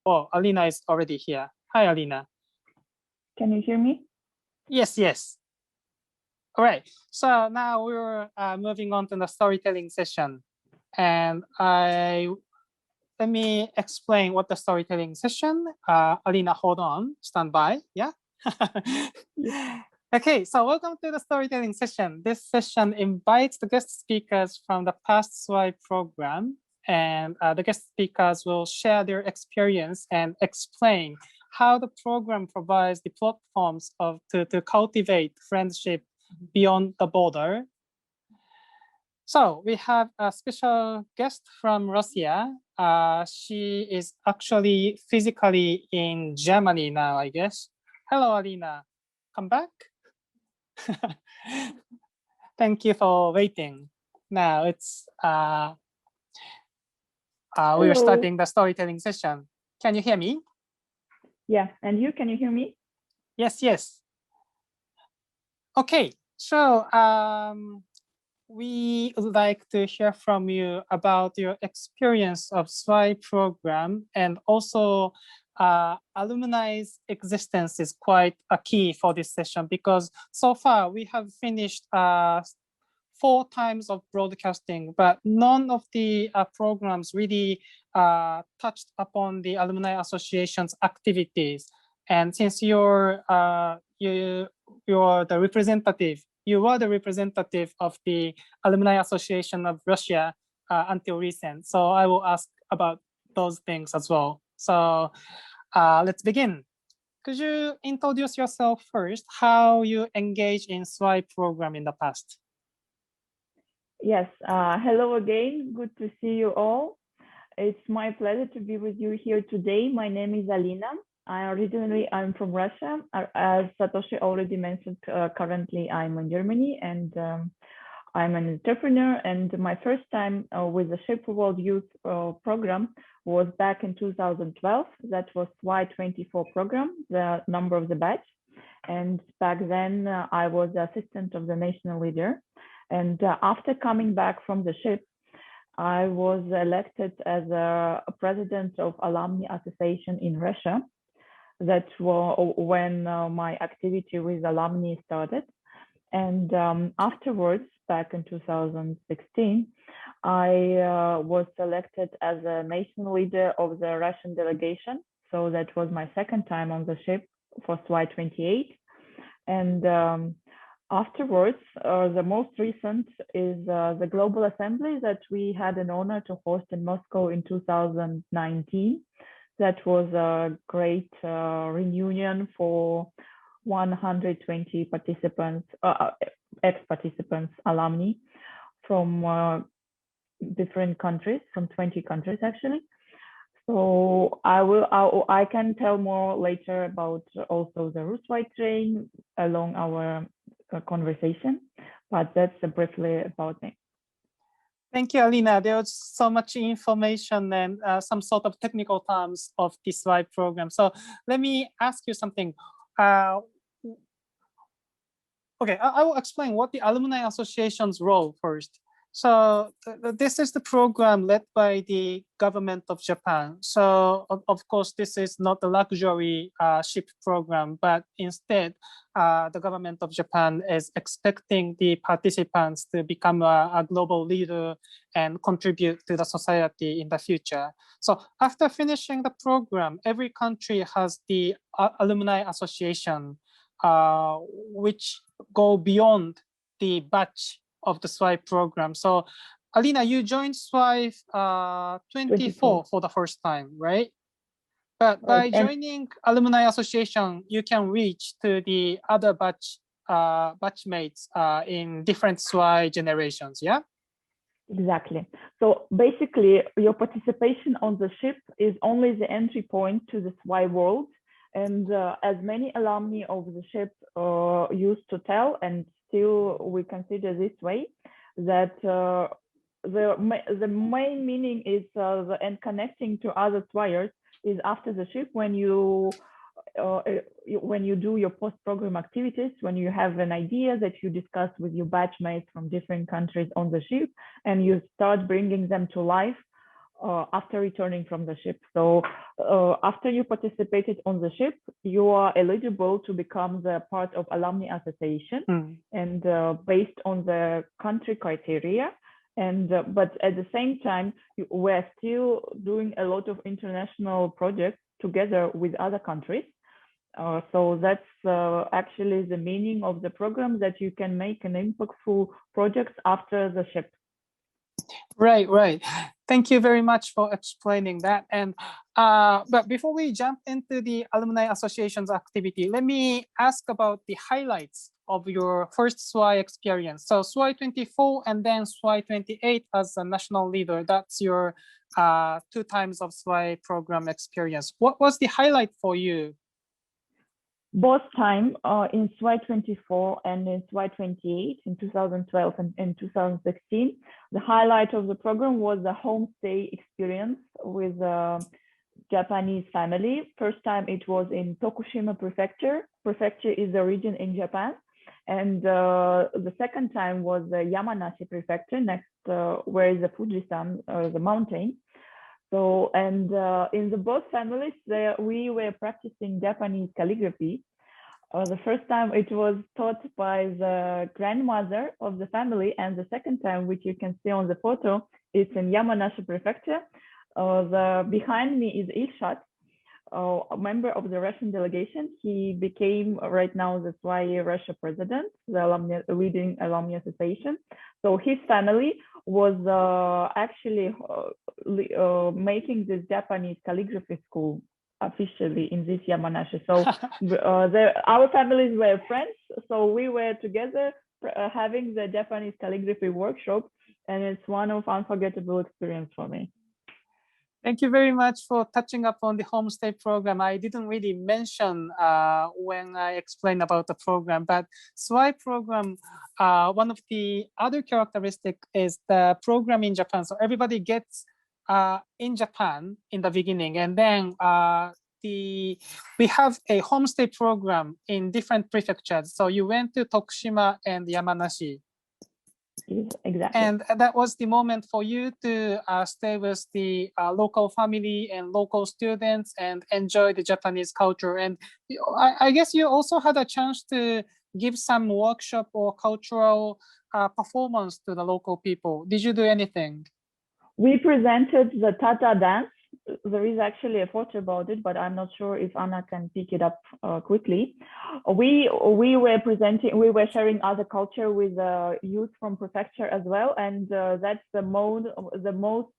Oh, Alina is already here. Hi, Alina. Can you hear me? Yes, yes. All right. So now we're moving on to the storytelling session. And let me explain what the storytelling session. Alina, hold on, stand by. Yeah. Okay, so welcome to the storytelling session. This session invites the guest speakers from the past SWY program, and the guest speakers will share their experience and explain how the program provides the platforms to cultivate friendship beyond the border. So we have a special guest from Russia. She is actually physically in Germany now, I guess. Hello, Alina. Come back. Thank you for waiting. Now it's we are starting the storytelling session. Can you hear me? Yeah, and you, can you hear me? Yes, yes. Okay, so we would like to hear from you about your experience of SWY program, and also alumni's existence is quite a key for this session, because so far we have finished 4 times of broadcasting, but none of the programs really touched upon the Alumni Association's activities. And since you're the representative, you were the representative of the Alumni Association of Russia until recent. So I will ask about those things as well. So let's begin. Could you introduce yourself first, how you engage in SWY program in the past? Yes, hello again. Good to see you all. It's my pleasure to be with you here today. My name is Alina. I'm from Russia. As Satoshi already mentioned, currently I'm in Germany, and I'm an entrepreneur. And my first time with the Shape World Youth program was back in 2012. That was SWY24 program, the number of the batch. And back then I was the assistant of the national leader. And after coming back from the ship, I was elected as a president of Alumni Association in Russia. That was when my activity with alumni started. And afterwards, back in 2016, I was selected as a national leader of the Russian delegation. So that was my second time on the ship for SWY28. And afterwards, the most recent is the Global Assembly that we had an honor to host in Moscow in 2019. That was a great reunion for 120 participants, ex-participants, alumni from different countries, from 20 countries actually. So I can tell more later about also the RUSWY Train along our conversation, but that's briefly about me. Thank you, Alina. There was so much information and some sort of technical terms of this SWY program. So let me ask you something. Okay, I will explain what the Alumni Association's role first. So this is the program led by the government of Japan. So of course, this is not a luxury ship program, but instead the government of Japan is expecting the participants to become a global leader and contribute to the society in the future. So after finishing the program, every country has the Alumni Association, which go beyond the batch of the SWY program. So Alina, you joined SWY 24 for the first time, right? But by joining Alumni Association, you can reach to the other batchmates in different SWY generations, yeah? Exactly. So basically, your participation on the ship is only the entry point to the SWY world. And as many alumni of the ship used to tell, and still we consider this way, that the main meaning is and connecting to other SWYers is after the ship, when you do your post-program activities, when you have an idea that you discuss with your batchmates from different countries on the ship, and you start bringing them to life after returning from the ship. So after you participated on the ship, you are eligible to become the part of alumni association, and based on the country criteria. And but at the same time, we're still doing a lot of international projects together with other countries. So that's actually the meaning of the program, that you can make an impactful project after the ship. Right, right. Thank you very much for explaining that. And but before we jump into the Alumni Association's activity, let me ask about the highlights of your first SWY experience. So SWY 24 and then SWY 28 as a national leader. That's your 2 times of SWY program experience. What was the highlight for you? Both time in SWY 24 and in SWY 28 in 2012 and 2016, the highlight of the program was the homestay experience with a Japanese family. First time it was in Tokushima Prefecture. Prefecture is a region in Japan. And the second time was the Yamanashi Prefecture, next where is the Fujisan, the mountain. So, and in the both families, we were practicing Japanese calligraphy. The first time it was taught by the grandmother of the family, and the second time, which you can see on the photo, it's in Yamanashi Prefecture. Behind me is Ilshat, a member of the Russian delegation. He became right now the SWYAA Russia president, the leading alumni association. So his family was actually making this Japanese calligraphy school officially in this Yamanashi. So our families were friends. So we were together having the Japanese calligraphy workshop, and it's one of unforgettable experience for me. Thank you very much for touching up on the homestay program. I didn't really mention when I explained about the program, but SWY program, one of the other characteristic is the program in Japan. So everybody gets in Japan in the beginning, and then we have a homestay program in different prefectures. So you went to Tokushima and Yamanashi. Exactly. And that was the moment for you to stay with the local family and local students and enjoy the Japanese culture. And I guess you also had a chance to give some workshop or cultural performance to the local people. Did you do anything? We presented the Tata dance. There is actually a photo about it, but I'm not sure if Anna can pick it up quickly. We were sharing other culture with youth from prefecture as well, and that's the most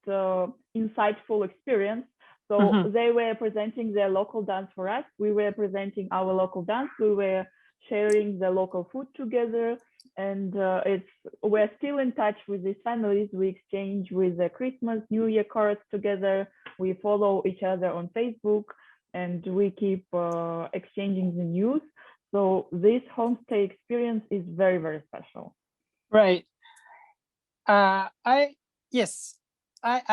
insightful experience. So they were presenting their local dance for us. We were presenting our local dance. We were sharing the local food together, and we're still in touch with these families. We exchange with the Christmas, New Year cards together. We follow each other on Facebook, and we keep exchanging the news. So this homestay experience is very, very special. Right. I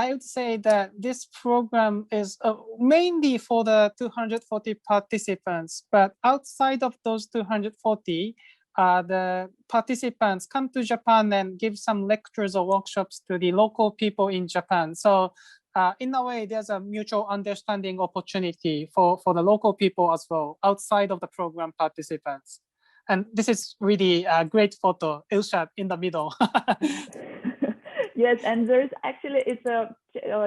would say that this program is mainly for the 240 participants, but outside of those 240, the participants come to Japan and give some lectures or workshops to the local people in Japan. So in a way, there's a mutual understanding opportunity for the local people as well, outside of the program participants. And this is really a great photo, Ilshat in the middle. Yes, and there's actually, it's a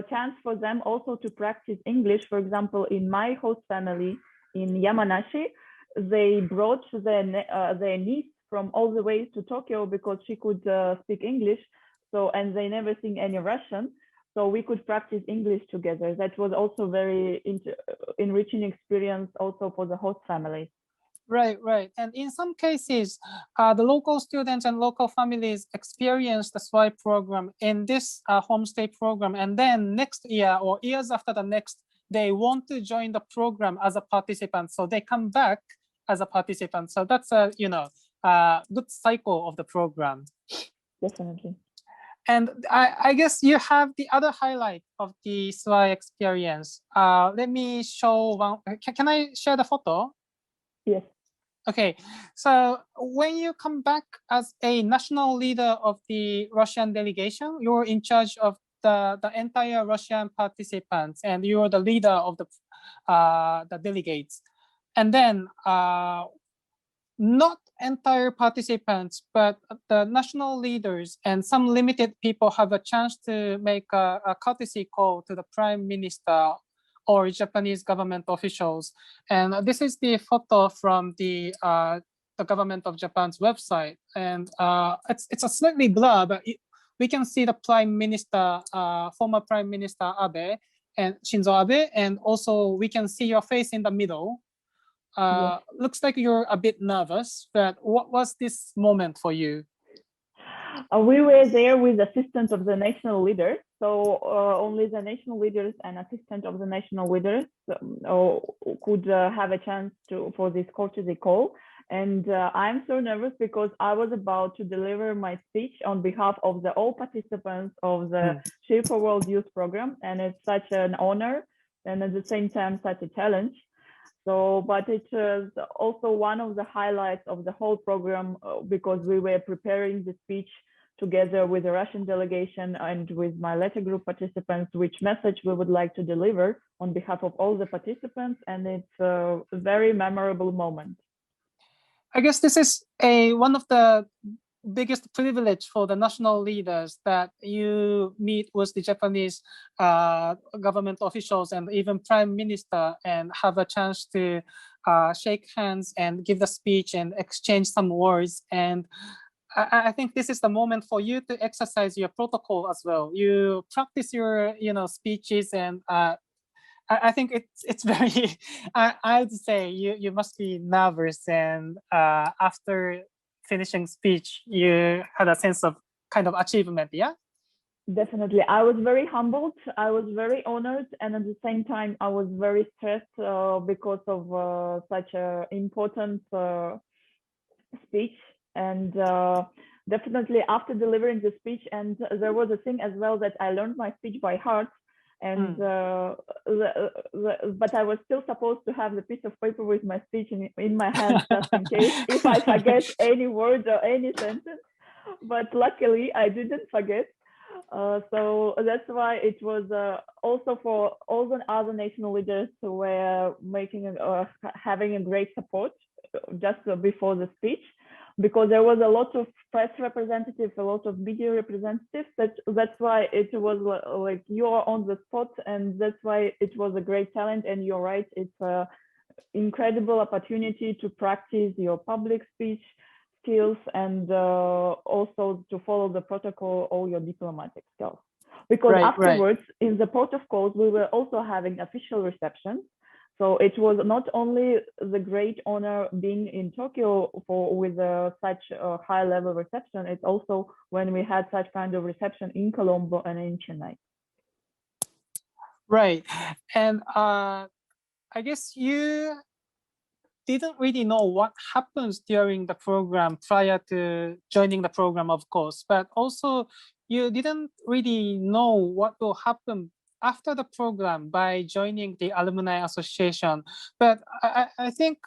chance for them also to practice English. For example, in my host family in Yamanashi, they brought their niece from all the way to Tokyo because she could speak English. So, and they never sing any Russian. So we could practice English together. That was also very enriching experience also for the host family. Right, right. And in some cases, the local students and local families experience the SWY program in this homestay program. And then next year or years after the next, they want to join the program as a participant. So they come back as a participant. So that's a, good cycle of the program. Definitely. And I guess you have the other highlight of the SWY experience. Let me show one. Can I share the photo? Yes. Okay, so when you come back as a national leader of the Russian delegation, you're in charge of the entire Russian participants, and you are the leader of the delegates. And then not entire participants, but the national leaders and some limited people have a chance to make a courtesy call to the Prime Minister or Japanese government officials. And this is the photo from the government of Japan's website. And it's a slightly blur, but we can see the Prime Minister, former Prime Minister Abe and Shinzo Abe, and also we can see your face in the middle. Yes. Looks like you're a bit nervous, but what was this moment for you? We were there with assistants of the national leaders, so only the national leaders and assistant of the national leaders could have a chance for this courtesy call. And I'm so nervous because I was about to deliver my speech on behalf of all participants of the Shape for World Youth program, and it's such an honor and at the same time such a challenge. So, but it was also one of the highlights of the whole program because we were preparing the speech together with the Russian delegation and with my letter group participants, which message we would like to deliver on behalf of all the participants. And it's a very memorable moment. I guess this is one of the biggest privilege for the national leaders, that you meet with the Japanese government officials and even Prime Minister and have a chance to shake hands and give the speech and exchange some words. And I think this is the moment for you to exercise your protocol as well. You practice your speeches, and I think it's very, I'd say you must be nervous, and after finishing speech, you had a sense of kind of achievement, yeah? Definitely. I was very humbled. I was very honored. And at the same time, I was very stressed because of such an important speech. And definitely after delivering the speech, and there was a thing as well that I learned my speech by heart. And but I was still supposed to have the piece of paper with my speech in my hand just in case if I forget any word or any sentence. But luckily I didn't forget. So that's why it was also for all the other national leaders who were making having a great support just before the speech, because there was a lot of press representatives, a lot of media representatives. That's why it was like you are on the spot, and that's why it was a great talent. And you're right, it's an incredible opportunity to practice your public speech skills and also to follow the protocol, all your diplomatic skills. Because afterwards, in the protocols, we were also having official receptions. So it was not only the great honor being in Tokyo with such a high level reception, it's also when we had such kind of reception in Colombo and in Chennai. Right. And I guess you didn't really know what happens during the program prior to joining the program, of course, but also you didn't really know what will happen after the program by joining the Alumni Association. But I think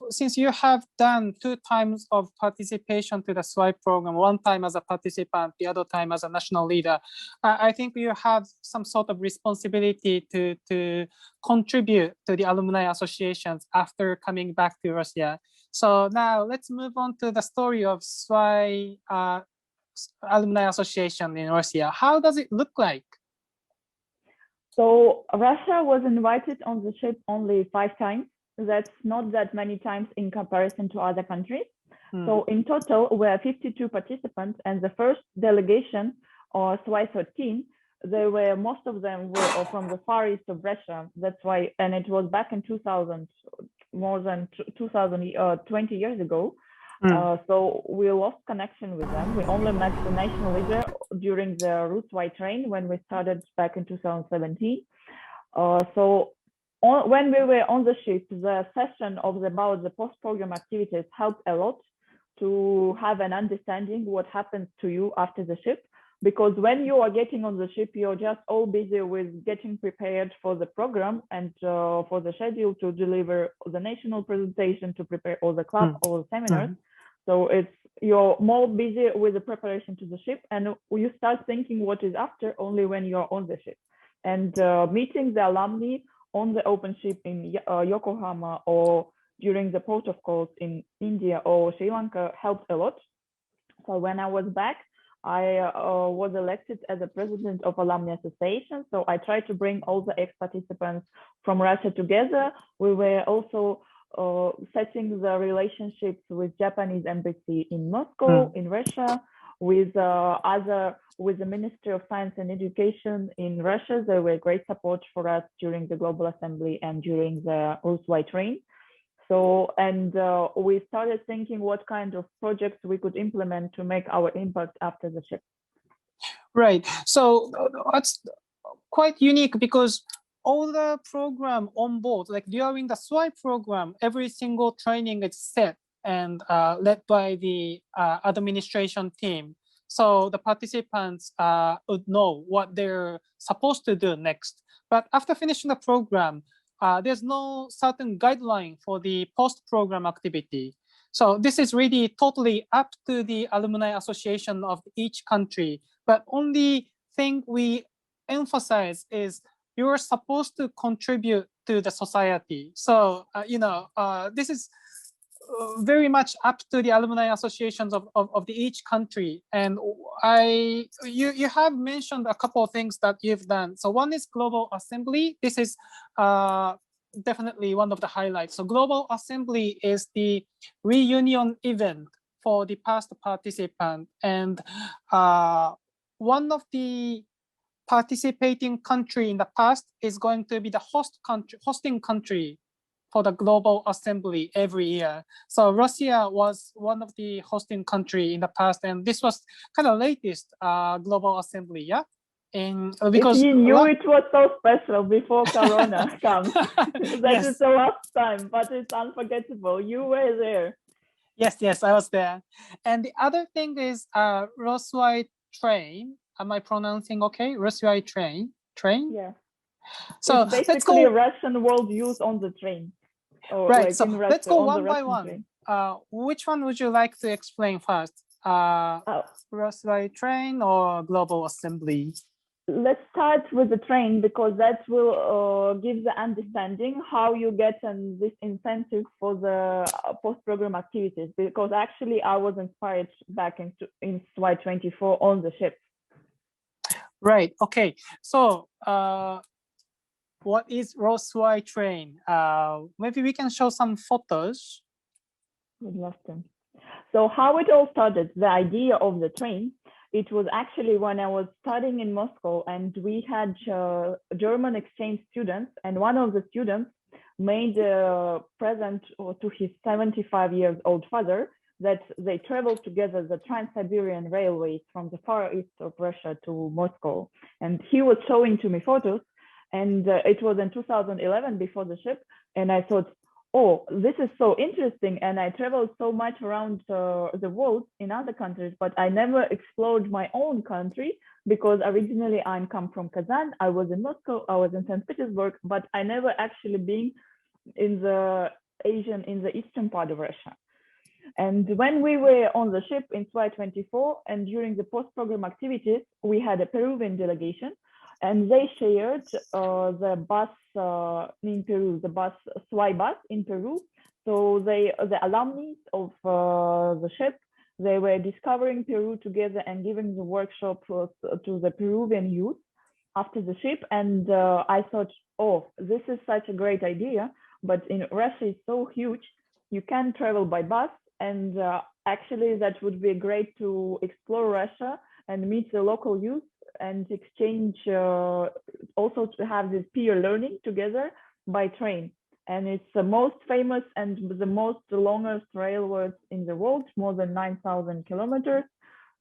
since you have done 2 times of participation to the SWY program, 1 time as a participant, the other time as a national leader, I think you have some sort of responsibility to contribute to the alumni associations after coming back to Russia. So now let's move on to the story of SWY Alumni Association in Russia. How does it look like? So Russia was invited on the ship only 5 times. That's not that many times in comparison to other countries. So in total, we are 52 participants, and the first delegation, or SWY 13, most of them were from the far east of Russia. That's why, and it was back in 2000, more than 20 years ago. So we lost connection with them. We only met the national leader during the RUSWY Train when we started back in 2017. When we were on the ship, the session about the post-program activities helped a lot to have an understanding what happens to you after the ship. Because when you are getting on the ship, you're just all busy with getting prepared for the program and for the schedule to deliver the national presentation, to prepare all the club, all the seminars. So you're more busy with the preparation to the ship, and you start thinking what is after only when you're on the ship. And meeting the alumni on the open ship in Yokohama or during the port of calls in India or Sri Lanka helped a lot. So when I was back, I was elected as a president of Alumni Association. So I tried to bring all the ex-participants from Russia together. We were also setting the relationships with Japanese embassy in Moscow, in Russia, with with the Ministry of Science and Education in Russia. They were great support for us during the Global Assembly and during the RUSWY Train. So, and we started thinking what kind of projects we could implement to make our impact after the ship. Right. So that's quite unique because all the program on board, like during the SWY program, every single training is set and led by the administration team. So the participants would know what they're supposed to do next. But after finishing the program, there's no certain guideline for the post-program activity. So this is really totally up to the alumni association of each country. But only thing we emphasize is you're supposed to contribute to the society. So, this is very much up to the alumni associations of the each country. And you have mentioned a couple of things that you've done. So one is Global Assembly. This is definitely one of the highlights. So Global Assembly is the reunion event for the past participant. And one of the participating country in the past is going to be the hosting country for the Global Assembly every year. So Russia was one of the hosting country in the past, and this was kind of latest Global Assembly, yeah? Because if you knew it was so special before Corona comes, that yes. is the last time, but it's unforgettable. You were there. Yes, I was there. And the other thing is RUSWY Train. Am I pronouncing okay? RUSWY Train. Yeah. So it's basically Russian World Youth on the train. Right. Like so in Russia, let's go on one by Russian one. Train. Which one would you like to explain first? RUSWY Train or Global Assembly? Let's start with the train because that will give the understanding how you get this incentive for the post-program activities. Because actually, I was inspired back in SWY24 on the ship. Right. Okay. So, what is RUSWY Train? Maybe we can show some photos. Would love to. So how it all started, the idea of the train, it was actually when I was studying in Moscow and we had German exchange students, and one of the students made a present to his 75-year-old father that they traveled together the Trans-Siberian railways from the far east of Russia to Moscow. And he was showing to me photos, and it was in 2011 before the ship. And I thought, oh, this is so interesting. And I traveled so much around the world in other countries, but I never explored my own country because originally I come from Kazan. I was in Moscow, I was in St. Petersburg, but I never actually been in the eastern part of Russia. And when we were on the ship in SWY24 and during the post-program activities, we had a Peruvian delegation, and they shared the bus in Peru, the SWY bus in Peru. So the alumni of the ship, they were discovering Peru together and giving the workshop to the Peruvian youth after the ship. And I thought, oh, this is such a great idea, but in Russia it's so huge, you can travel by bus. And actually that would be great to explore Russia and meet the local youth and exchange, also to have this peer learning together by train. And it's the most famous and the most longest railroad in the world, more than 9,000 kilometers.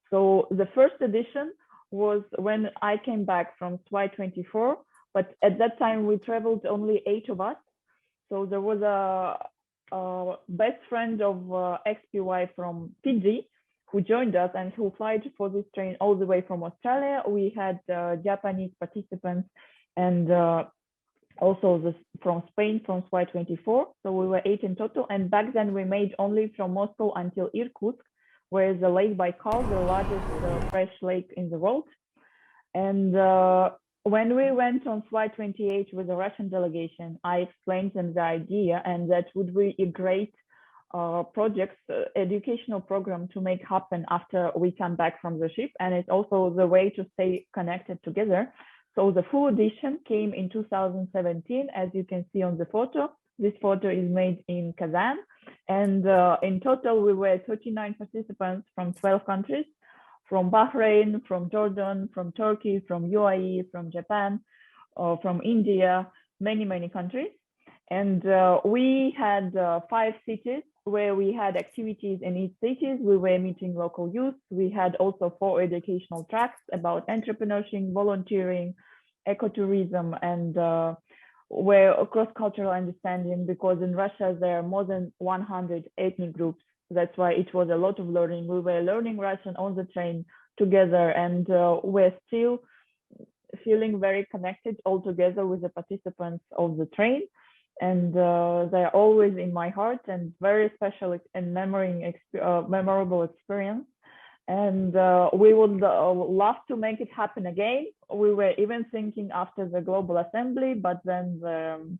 So the first edition was when I came back from SWY24, but at that time we traveled only 8 of us. So there was a best friend of XPY from Fiji who joined us and who flight for this train all the way from Australia. We had Japanese participants and also from Spain, from SWY24. So we were 8 in total. And back then we made only from Moscow until Irkutsk. where is the Lake Baikal, the largest fresh lake in the world. And when we went on SWY 28 with the Russian delegation, I explained them the idea, and that would be a great project, educational program to make happen after we come back from the ship. And it's also the way to stay connected together. So the full edition came in 2017, as you can see on the photo. This photo is made in Kazan. And in total, we were 39 participants from 12 countries, from Bahrain, from Jordan, from Turkey, from UAE, from Japan, from India, many, many countries. And we had 5 cities where we had activities in each cities. We were meeting local youth. We had also 4 educational tracks about entrepreneurship, volunteering, ecotourism, and where cross-cultural understanding, because in Russia there are more than 100 ethnic groups. That's why it was a lot of learning. We were learning Russian on the train together, and we're still feeling very connected all together with the participants of the train. And they're always in my heart, and very special and memorable experience. And we would love to make it happen again. We were even thinking after the Global Assembly, but then the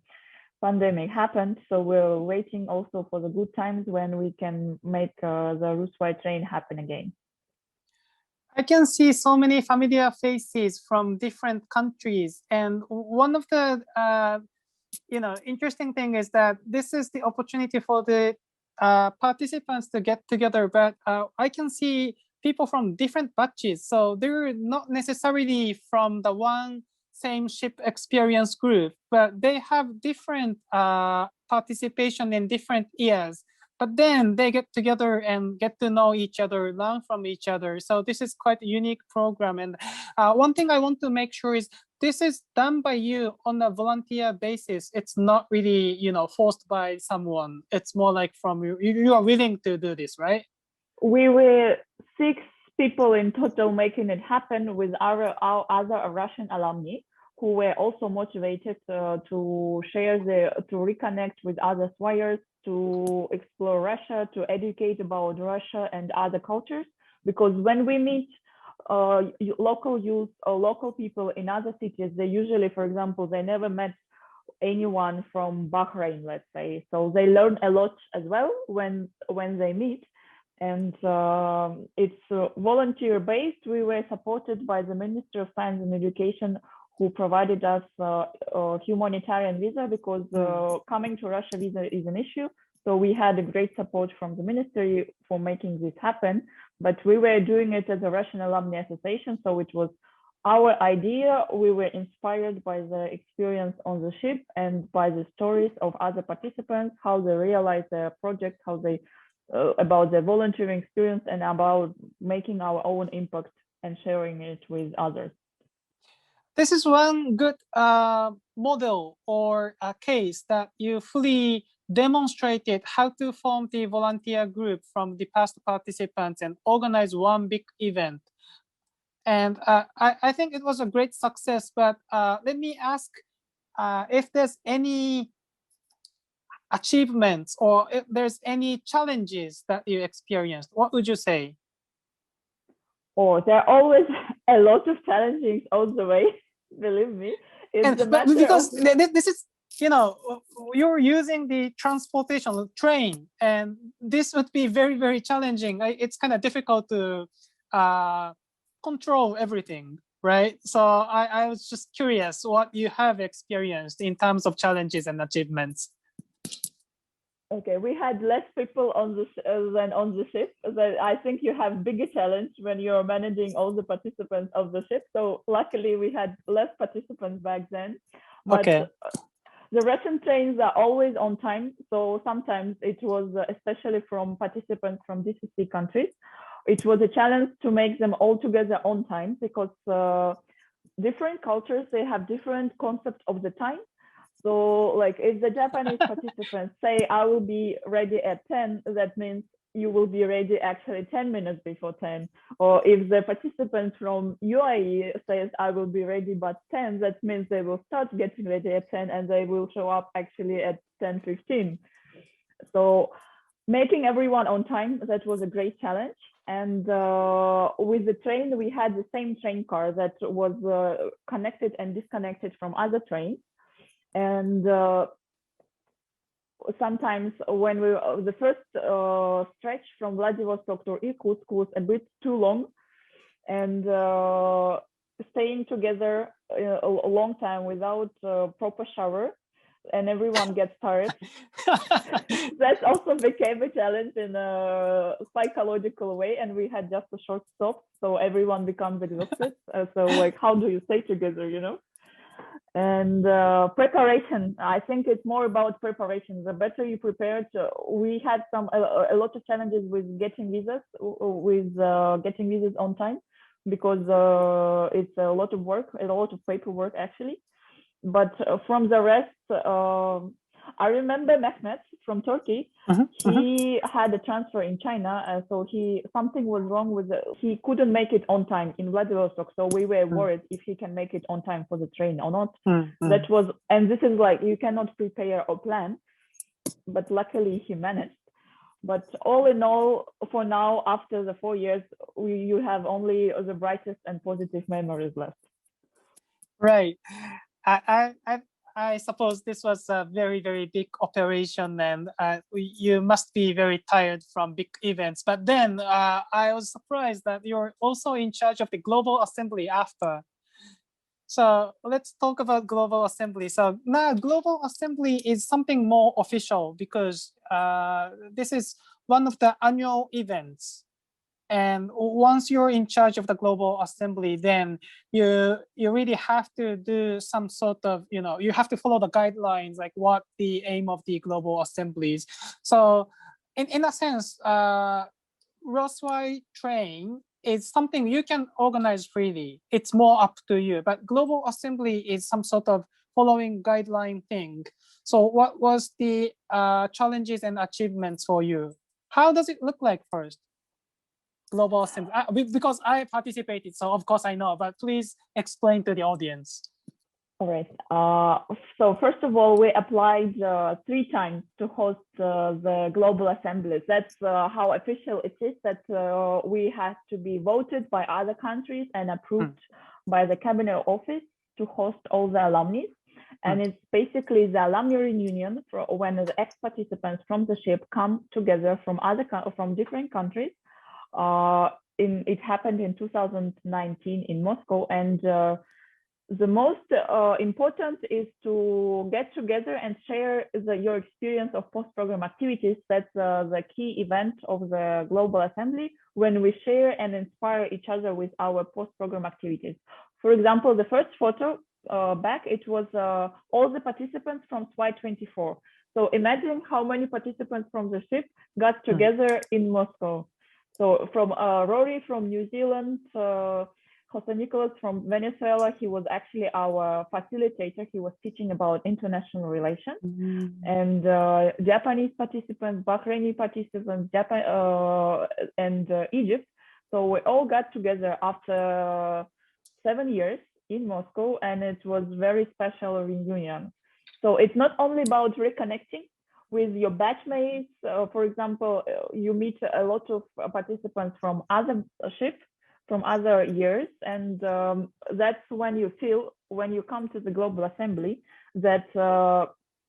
pandemic happened. So we're waiting also for the good times when we can make the RUSWY Train happen again. I can see so many familiar faces from different countries. And one of the interesting thing is that this is the opportunity for the participants to get together, but I can see people from different batches, so they're not necessarily from the one same ship experience group, but they have different participation in different years, but then they get together and get to know each other, learn from each other. So this is quite a unique program. And one thing I want to make sure is this is done by you on a volunteer basis. It's not really, forced by someone. It's more like from you. You are willing to do this, right? We were 6 people in total making it happen with our other Russian alumni who were also motivated to share to reconnect with other SWYers, to explore Russia, to educate about Russia and other cultures. Because when we meet local youth or local people in other cities, they usually, for example, they never met anyone from Bahrain, let's say. So they learn a lot as well when they meet. And it's volunteer-based. We were supported by the Ministry of Science and Education, who provided us a humanitarian visa, because coming to Russia visa is an issue. So we had a great support from the ministry for making this happen. But we were doing it as a Russian Alumni Association, so it was our idea. We were inspired by the experience on the ship and by the stories of other participants, how they realized their project, how they about their volunteering experience, and about making our own impact and sharing it with others. This is one good model or a case that you fully demonstrated how to form the volunteer group from the past participants and organize one big event. And I think it was a great success, but let me ask if there's any achievements or if there's any challenges that you experienced. What would you say? Oh, there are always a lot of challenges all the way, believe me. Because this is, you're using the transportation train, and this would be very, very challenging. It's kind of difficult to control everything, right? So I was just curious what you have experienced in terms of challenges and achievements. Okay, we had less people on than on the ship. I think you have bigger challenge when you're managing all the participants of the ship. So luckily we had less participants back then. But okay. The Russian trains are always on time. So sometimes it was, especially from participants from DCC countries, it was a challenge to make them all together on time, because different cultures, they have different concepts of the time. So like if the Japanese participants say, I will be ready at 10, that means you will be ready actually 10 minutes before 10. Or if the participants from UAE says, I will be ready by 10, that means they will start getting ready at 10 and they will show up actually at 10:15. So making everyone on time, that was a great challenge. And with the train, we had the same train car that was connected and disconnected from other trains. And sometimes when the first stretch from Vladivostok to Irkutsk was a bit too long, and staying together a long time without proper shower, and everyone gets tired. That also became a challenge in a psychological way, and we had just a short stop, so everyone becomes exhausted. So like, how do you stay together, you know? And preparation, I think it's more about preparation. The better you prepared, we had a lot of challenges with getting visas, on time, because it's a lot of work, a lot of paperwork actually. But from the rest, I remember Mehmet from Turkey. He had a transfer in China, so something was wrong with he couldn't make it on time in Vladivostok. So we were worried if he can make it on time for the train or not. That was, and this is like, you cannot prepare or plan, but luckily he managed. But all in all, for now, after the 4 years, you have only the brightest and positive memories left. Right. I suppose this was a very, very big operation, and you must be very tired from big events. But then I was surprised that you're also in charge of the Global Assembly after. So let's talk about Global Assembly. So now Global Assembly is something more official, because this is one of the annual events. And once you're in charge of the Global Assembly, then you really have to do some sort of, you have to follow the guidelines, like what the aim of the Global Assembly is. So in a sense, RUSWY Train is something you can organize freely. It's more up to you. But Global Assembly is some sort of following guideline thing. So what was the challenges and achievements for you? How does it look like first? Global Assembly, because I participated, so of course I know, but please explain to the audience. All right. So first of all, we applied 3 times to host the Global Assemblies. That's how official it is, that we had to be voted by other countries and approved by the Cabinet Office to host all the alumni. And it's basically the alumni reunion for when the ex-participants from the ship come together from different countries. It happened in 2019 in Moscow, and the most important is to get together and share your experience of post-program activities. That's the key event of the Global Assembly, when we share and inspire each other with our post-program activities. For example, the first photo back, it was all the participants from SWY 24. So imagine how many participants from the ship got together in Moscow. So from Rory from New Zealand, Jose Nicolas from Venezuela, he was actually our facilitator. He was teaching about international relations. And Japanese participants, Bahraini participants, and Egypt. So we all got together after 7 years in Moscow, and it was very special reunion. So it's not only about reconnecting with your batchmates. For example, you meet a lot of participants from other ships, from other years, and that's when you feel, when you come to the Global Assembly, that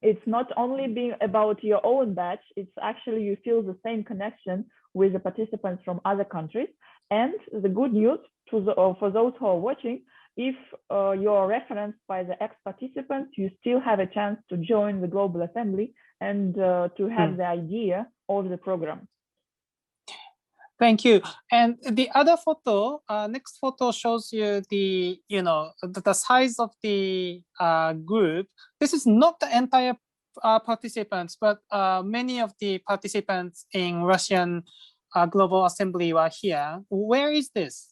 it's not only being about your own batch, it's actually you feel the same connection with the participants from other countries. And the good news for those who are watching, if you're referenced by the ex-participants, you still have a chance to join the Global Assembly and to have the idea of the program. Thank you. And the other photo, next photo shows you the size of the group. This is not the entire participants, but many of the participants in Russian Global Assembly were here. Where is this?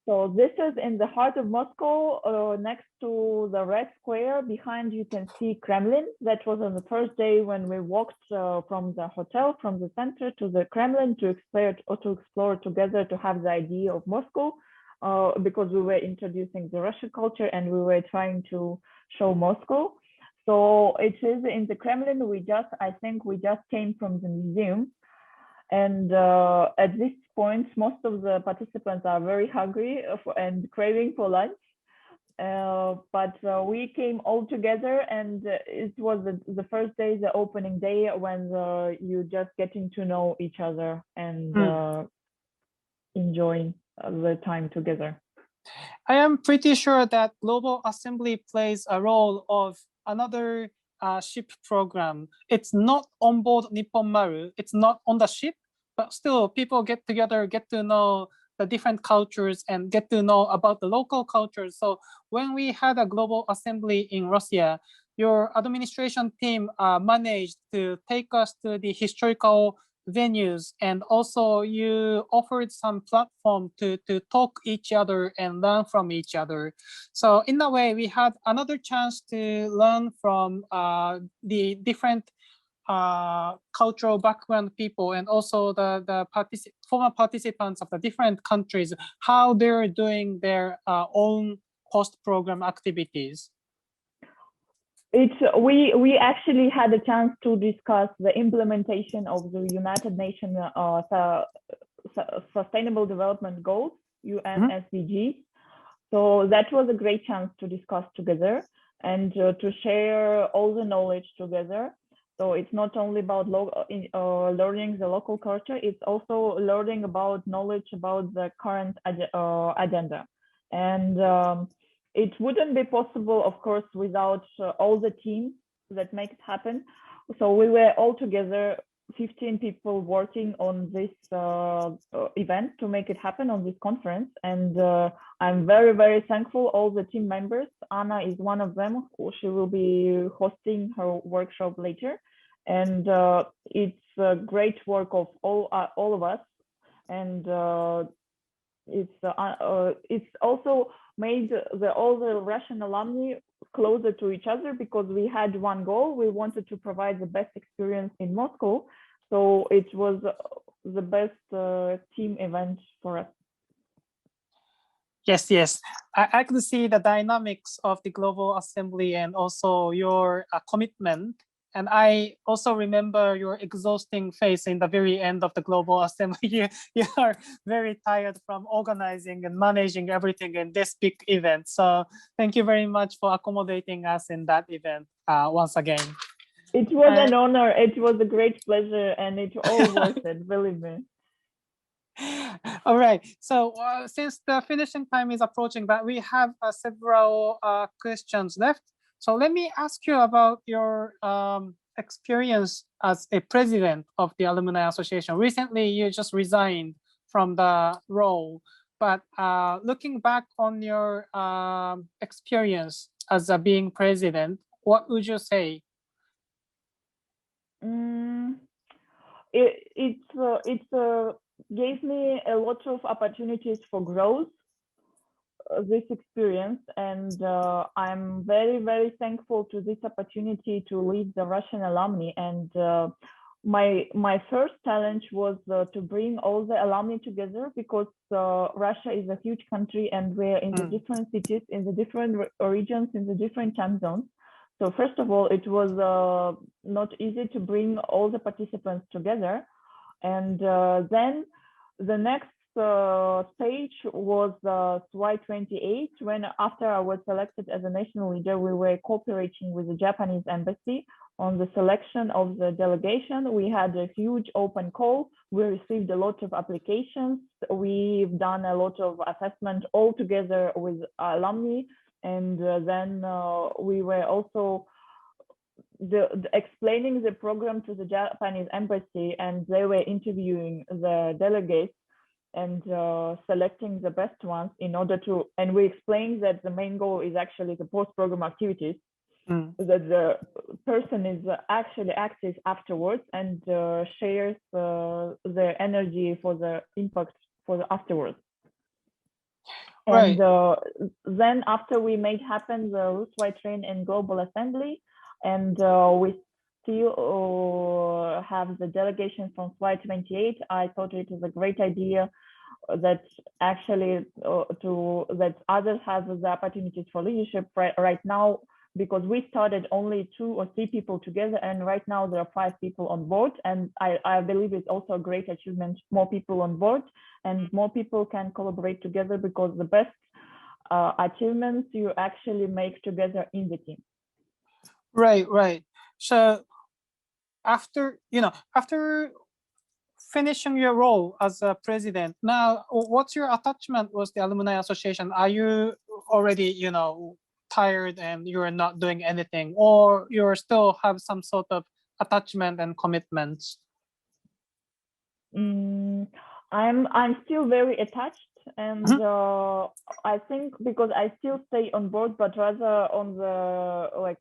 So this is in the heart of Moscow, next to the Red Square. Behind you can see Kremlin. That was on the first day when we walked from the hotel, from the center to the Kremlin to explore together, to have the idea of Moscow, because we were introducing the Russian culture and we were trying to show Moscow. So it is in the Kremlin. I think we just came from the museum. And at this points, most of the participants are very hungry and craving for lunch. But we came all together, and it was the first day, the opening day, when you just getting to know each other and enjoying the time together. I am pretty sure that Global Assembly plays a role of another ship program. It's not on board Nippon Maru, it's not on the ship, but still people get together, get to know the different cultures and get to know about the local cultures. So when we had a Global Assembly in Russia, your administration team managed to take us to the historical venues, and also you offered some platform to talk each other and learn from each other. So in a way, we had another chance to learn from the different cultural background people, and also the former participants of the different countries, how they're doing their own post-program activities. We actually had a chance to discuss the implementation of the United Nations Sustainable Development Goals, UN SDGs. So that was a great chance to discuss together and to share all the knowledge together. So it's not only about learning the local culture, it's also learning about knowledge about the current agenda. And it wouldn't be possible, of course, without all the teams that make it happen. So we were all together, 15 people working on this event to make it happen on this conference. And I'm very, very thankful all the team members. Anna is one of them. She will be hosting her workshop later. And it's a great work of all of us. And it's also made all the Russian alumni closer to each other, because we had one goal. We wanted to provide the best experience in Moscow. So it was the best team event for us. Yes, yes. I could see the dynamics of the Global Assembly and also your commitment. And I also remember your exhausting face in the very end of the Global Assembly. You are very tired from organizing and managing everything in this big event. So thank you very much for accommodating us in that event once again. It was an honor. It was a great pleasure, and it's all worth it, believe me. All right. So since the finishing time is approaching, but we have several questions left. So let me ask you about your experience as a president of the Alumni Association. Recently, you just resigned from the role, but looking back on your experience as being president, what would you say? It gave me a lot of opportunities for growth, this experience, and I'm very, very thankful to this opportunity to lead the Russian alumni. And my first challenge was to bring all the alumni together, because Russia is a huge country, and we're in the different cities, in the different regions, in the different time zones. So first of all, it was not easy to bring all the participants together. And then the next stage was SWY 28, when after I was selected as a national leader, we were cooperating with the Japanese embassy on the selection of the delegation. We had a huge open call. We received a lot of applications. We've done a lot of assessment all together with alumni. And then we were also explaining the program to the Japanese embassy, and they were interviewing the delegates and selecting the best ones in order to, and we explained that the main goal is actually the post-program activities, that the person is actually active afterwards and shares their energy for the impact for the afterwards. Right. And then after we made happen the RUSWY Train and Global Assembly, and we still have the delegation from SWY 28, I thought it is a great idea that actually that others have the opportunities for leadership. Right now, because we started only 2 or 3 people together, and right now there are 5 people on board. And I believe it's also a great achievement, more people on board and more people can collaborate together, because the best achievements you actually make together in the team. Right, right. So after, after finishing your role as a president, now what's your attachment with the Alumni Association? Are you already, tired and you're not doing anything, or you still have some sort of attachment and commitments? I'm still very attached, and I think because I still stay on board, but rather on the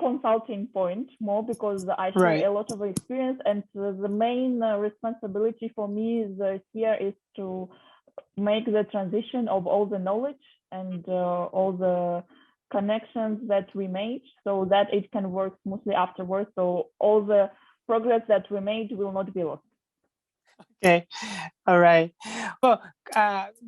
consulting point more, because I share a lot of experience, and the main responsibility for me here is to make the transition of all the knowledge and all the connections that we made, so that it can work smoothly afterwards, so all the progress that we made will not be lost. Okay, all right. Well,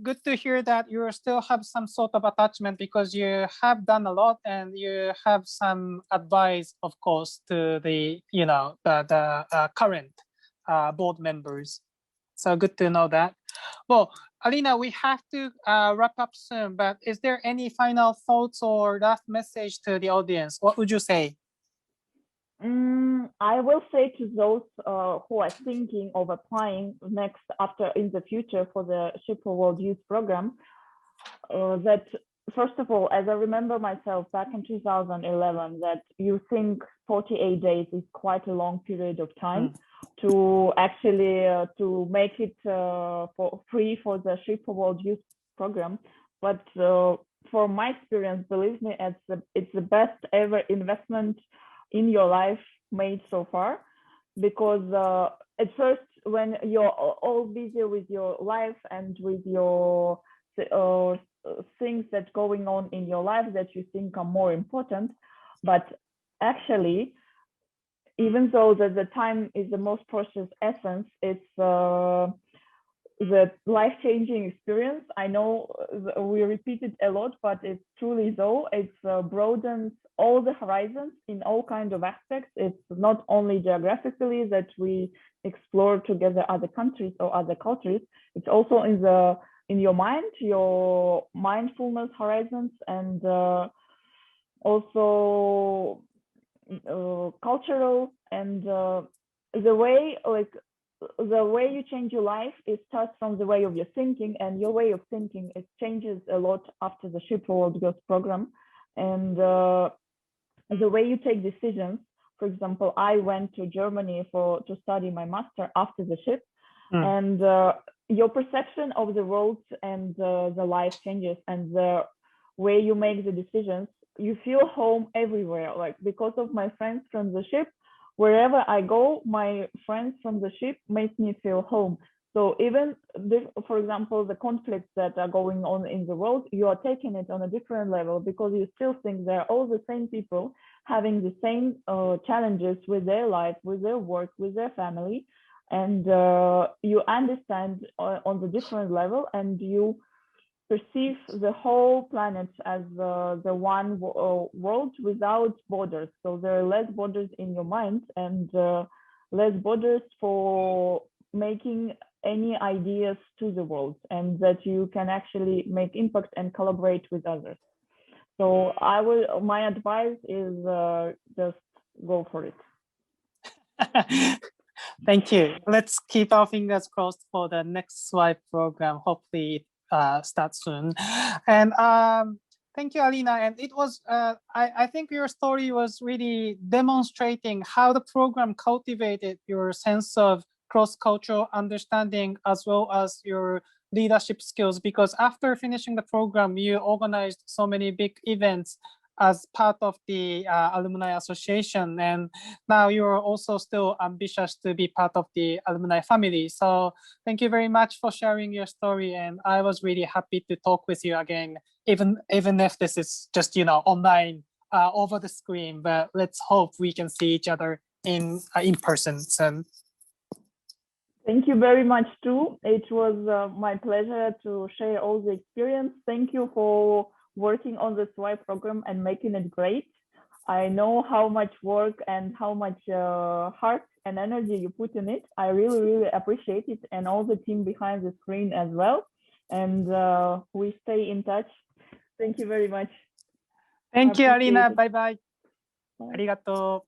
good to hear that you still have some sort of attachment, because you have done a lot and you have some advice, of course, to the the current board members. So good to know that. Well, Alina, we have to wrap up soon, but is there any final thoughts or last message to the audience? What would you say? I will say to those who are thinking of applying next in the future for the SWYAA World Youth Program, that first of all, as I remember myself back in 2011, that you think 48 days is quite a long period of time to actually to make it for free for the SWYAA World Youth Program. But for my experience, believe me, it's the best ever investment in your life made so far, because at first, when you're all busy with your life and with your things that going on in your life that you think are more important, but actually, even though the time is the most precious essence, it's the life-changing experience. I know we repeat it a lot, but it's truly so. It broadens all the horizons in all kinds of aspects. It's not only geographically that we explore together other countries or other cultures. It's also in your mind, your mindfulness horizons, and also cultural, and the way you change your life, it starts from the way of your thinking, and your way of thinking, it changes a lot after the SWYAA World Youth Program, and the way you take decisions. For example, I went to Germany to study my master after the SWYAA, and your perception of the world and the life changes, and the way you make the decisions, you feel home everywhere. Like, because of my friends from the SWYAA, wherever I go, my friends from the SWYAA make me feel home. So even, for example, the conflicts that are going on in the world, you are taking it on a different level, because you still think they're all the same people having the same challenges with their life, with their work, with their family. And you understand on the different level, and you perceive the whole planet as the one world without borders. So there are less borders in your mind, and less borders for making any ideas to the world, and that you can actually make impact and collaborate with others. So my advice is just go for it. Thank you. Let's keep our fingers crossed for the next SWY program. Hopefully it starts soon. And thank you, Alina. And it was, I think your story was really demonstrating how the program cultivated your sense of cross-cultural understanding, as well as your leadership skills, because after finishing the program, you organized so many big events as part of the Alumni Association, and now you're also still ambitious to be part of the alumni family. So thank you very much for sharing your story, and I was really happy to talk with you again, even if this is just online over the screen, but let's hope we can see each other in person soon. Thank you very much too. It was my pleasure to share all the experience. Thank you for working on the SWY program and making it great. I know how much work and how much heart and energy you put in it. I really, really appreciate it, and all the team behind the screen as well. And we stay in touch. Thank you very much. Thank you, Appreciate Alina. it. Bye bye. Bye. ありがとう。